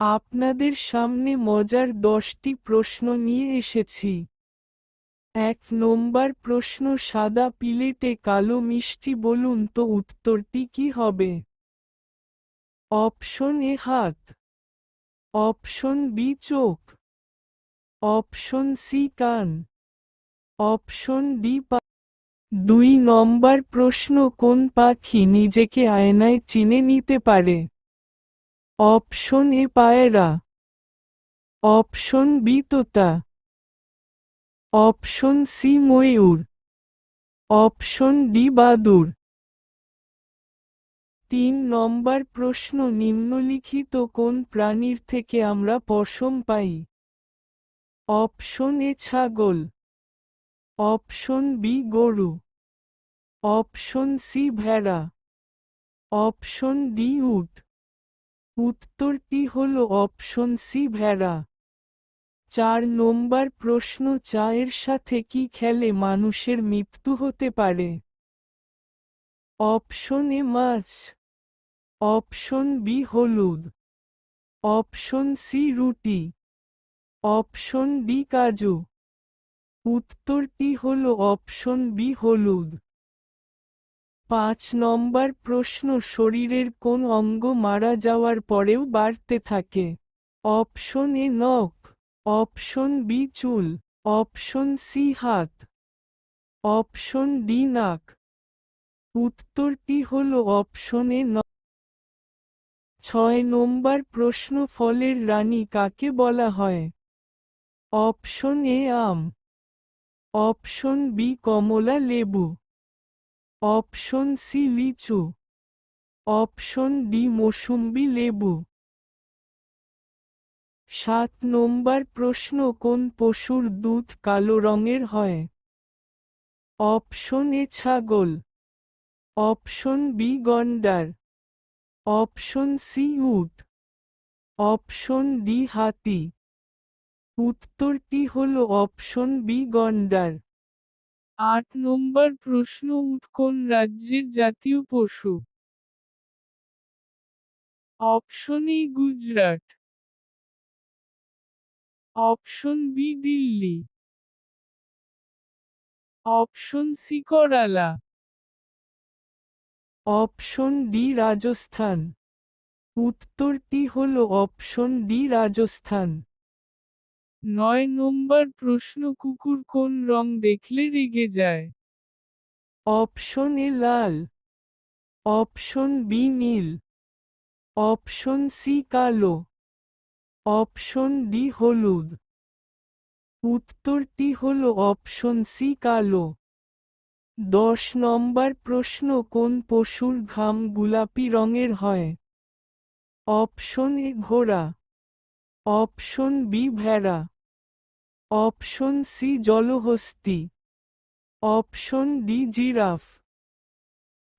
আপনাদের সামনে মজার 10টি প্রশ্ন নিয়ে এসেছি। 1 নম্বর প্রশ্ন, সাদা প্লেটে কালো মিষ্টি, বলুন তো উত্তরটি কি হবে? অপশন এ হাত, অপশন বি চোখ, অপশন সি কান, অপশন ডি পা। 2 নম্বর প্রশ্ন, কোন পাখি নিজেকে আয়নায় চিনে নিতে পারে? অপশন এ পায়রা, অপশন বি তোতা, অপশন সি ময়ূর, অপশন ডি বাদুড়। 3 নম্বর প্রশ্ন, নিম্নলিখিত কোন প্রাণীর থেকে আমরা পশম পাই? অপশন এ ছাগল, অপশন বি গরু, অপশন সি ভেড়া, অপশন ডি উট। উত্তরটি হলো অপশন সি ভেড়া। 4 নম্বর প্রশ্ন, চায়ের সাথে কি খেলে মানুষের মৃত্যু হতে পারে? অপশন এ মাছ, অপশন বি হলুদ, অপশন সি রুটি, অপশন ডি কাজু। উত্তরটি হলো অপশন বি হলুদ। 5 নম্বর প্রশ্ন, শরীরের কোন অঙ্গ মারা যাওয়ার পরেও বাড়তে থাকে? অপশন এ নখ, অপশন বি চুল, অপশন সি হাত, অপশন ডি নাক। উত্তরটি হলো অপশন এ নখ। 6 নম্বর প্রশ্ন, ফলের রানী কাকে বলা হয়? অপশন এ আম, অপশন বি কমলা লেবু, অপশন সি লিচু, অপশন ডি মৌসুম্বি লেবু। 7 নম্বর প্রশ্ন, কোন পশুর দুধ কালো রঙের হয়? অপশন এ ছাগল, অপশন বি গন্ডার, অপশন সি উট, অপশন ডি হাতি। উত্তরটি হলো অপশন বি গন্ডার। 8 নম্বর প্রশ্ন, উট কোন রাজ্যের জাতীয় পশু? Option A Gujarat, option B Delhi, option C Kerala, option D Rajasthan. উত্তরটি হলো অপশন ডি রাজস্থান। 9 নম্বর প্রশ্ন, কুকুর কোন রং দেখলে রেগে যায়? অপশন এ লাল, অপশন বি নীল, অপশন সি কালো, অপশন ডি হলুদ। উত্তরটি হলো অপশন সি কালো। 10 নম্বর প্রশ্ন, কোন পশুর ঘাম গোলাপি রঙের হয়? অপশন এ ঘোড়া, অপশন বি ভেড়া, অপশন সি জলহস্তী, অপশন ডি জিরাফ।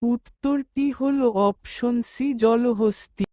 উত্তরটি হলো অপশন সি জলহস্তী।